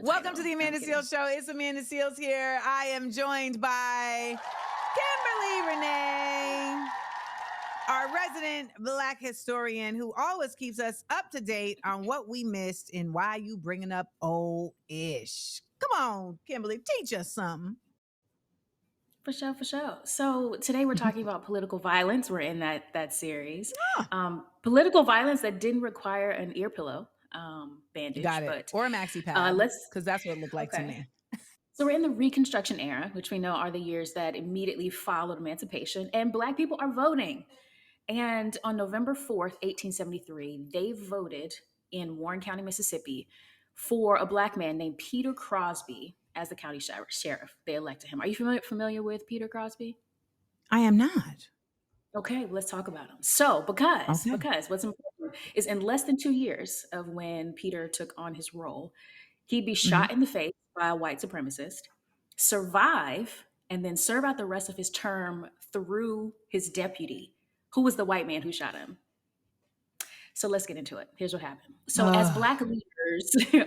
Welcome title. to the Amanda Seals Show. It's Amanda Seals here. I am joined by Kimberly, Renee, our resident Black historian who always keeps us up to date on what we missed and why you bringing up old-ish. Come on, Kimberly, teach us something. For sure. So today we're talking about political violence. We're in that series. Political violence that didn't require an ear pillow bandage. Got it. But Or a maxi pad, let's because that's what it looked like to okay. me. So we're in the Reconstruction era, which we know are the years that immediately followed emancipation, and Black people are voting. And on November 4th, 1873, they voted in Warren County, Mississippi, for a Black man named Peter Crosby as the county sheriff. They elected him. Are you familiar with Peter Crosby? I am not. Okay, let's talk about him. So, because Okay. what's important is in less than 2 years of when Peter took on his role, he'd be shot in the face by a white supremacist, survive, and then serve out the rest of his term through his deputy, who was the white man who shot him. So let's get into it. Here's what happened. So as Black leaders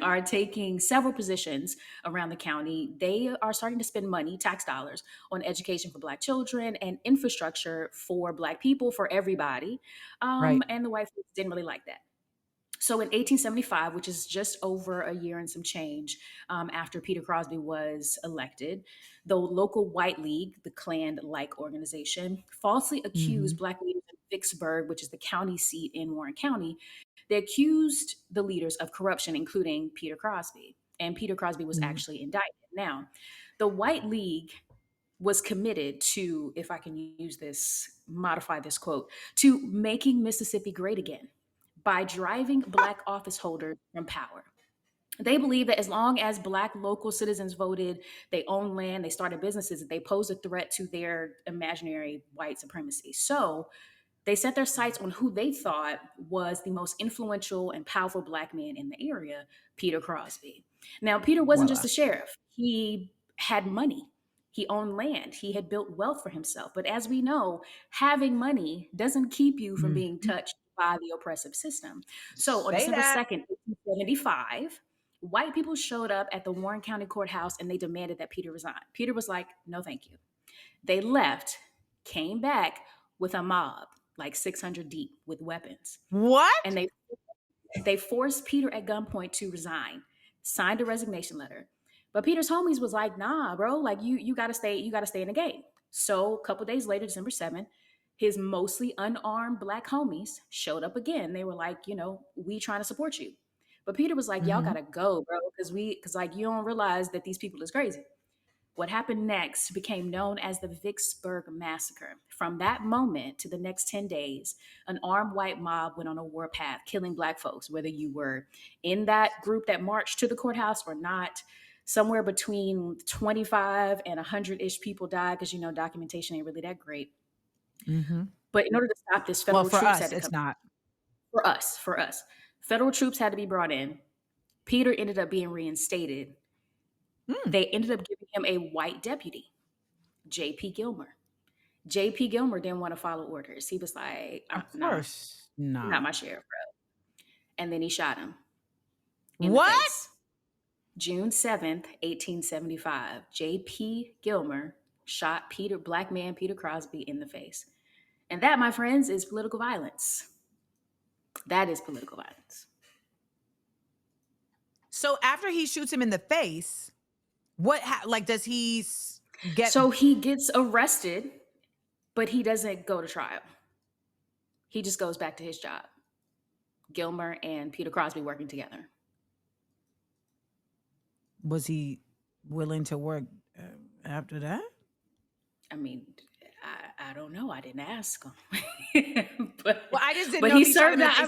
are taking several positions around the county, they are starting to spend money, tax dollars, on education for Black children and infrastructure for Black people, for everybody. Right. And the white folks didn't really like that. So in 1875, which is just over a year and some change after Peter Crosby was elected, the local White League, the Klan-like organization, falsely accused Black leaders in Vicksburg, which is the county seat in Warren County. They accused the leaders of corruption, including Peter Crosby. And Peter Crosby was actually indicted. Now, the White League was committed to, if I can use this, modify this quote, to making Mississippi great again by driving Black office holders from power. They believe that as long as Black local citizens voted, they owned land, they started businesses, they posed a threat to their imaginary white supremacy. So they set their sights on who they thought was the most influential and powerful Black man in the area, Peter Crosby. Now, Peter wasn't just a sheriff. He had money. He owned land. He had built wealth for himself. But as we know, having money doesn't keep you from being touched by the oppressive system. So on December 2nd, 1875, white people showed up at the Warren County Courthouse and they demanded that Peter resign. Peter was like, no, thank you. They left, came back with a mob, like 600 deep with weapons. What? And they forced Peter at gunpoint to resign, signed a resignation letter. But Peter's homies was like, nah, bro, like you gotta stay in the game. So a couple days later, December 7th, his mostly unarmed Black homies showed up again. They were like, we trying to support you. But Peter was like, y'all gotta go, bro, because like you don't realize that these people is crazy. What happened next became known as the Vicksburg Massacre. From that moment to the next 10 days, an armed white mob went on a warpath, killing Black folks, whether you were in that group that marched to the courthouse or not. Somewhere between 25 and 100-ish people died because, documentation ain't really that great. But in order to stop this, federal troops had to come. It's not. For us. Federal troops had to be brought in. Peter ended up being reinstated. They ended up giving him a white deputy, J.P. Gilmer. J.P. Gilmer didn't want to follow orders. He was like, Of course not. Not my sheriff, bro. And then he shot him. What? June 7th, 1875. J.P. Gilmer shot Black man Peter Crosby in the face. And that, my friends, is political violence. That is political violence. So after he shoots him in the face, does he get... So he gets arrested, but he doesn't go to trial. He just goes back to his job. Gilmer and Peter Crosby working together. Was he willing to work after that? I mean, I don't know. I didn't ask him. But I just didn't know he served that.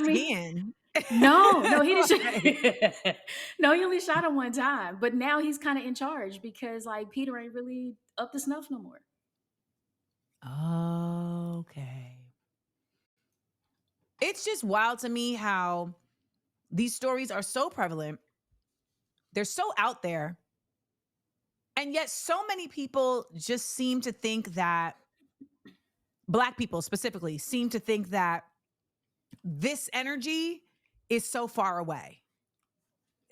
No, he didn't. No, he only shot him one time. But now he's kind of in charge because like Peter ain't really up to snuff no more. Okay. It's just wild to me how these stories are so prevalent. They're so out there. And yet so many people just seem to think that, Black people specifically, seem to think that this energy is so far away.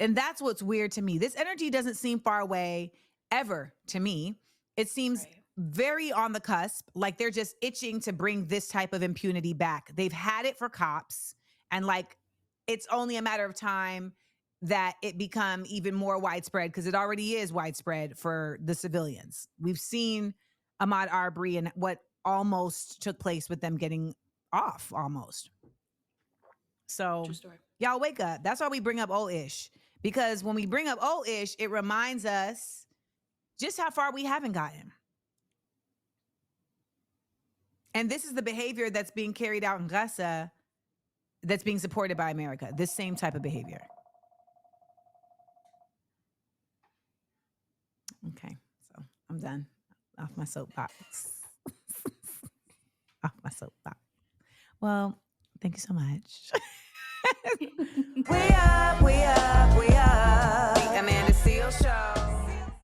And that's what's weird to me. This energy doesn't seem far away ever to me. It seems very on the cusp, like they're just itching to bring this type of impunity back. They've had it for cops, and like it's only a matter of time that it become even more widespread, because it already is widespread for the civilians. We've seen Ahmaud Arbery and what almost took place with them getting off almost. So True story. y'all wake up. That's why we bring up old ish, because when we bring up old ish, it reminds us just how far we haven't gotten. And this is the behavior that's being carried out in Gaza that's being supported by America. This same type of behavior. Okay, so I'm done. Off my soapbox. Off my soapbox. Well, thank you so much. We up. The Amanda Seales Show.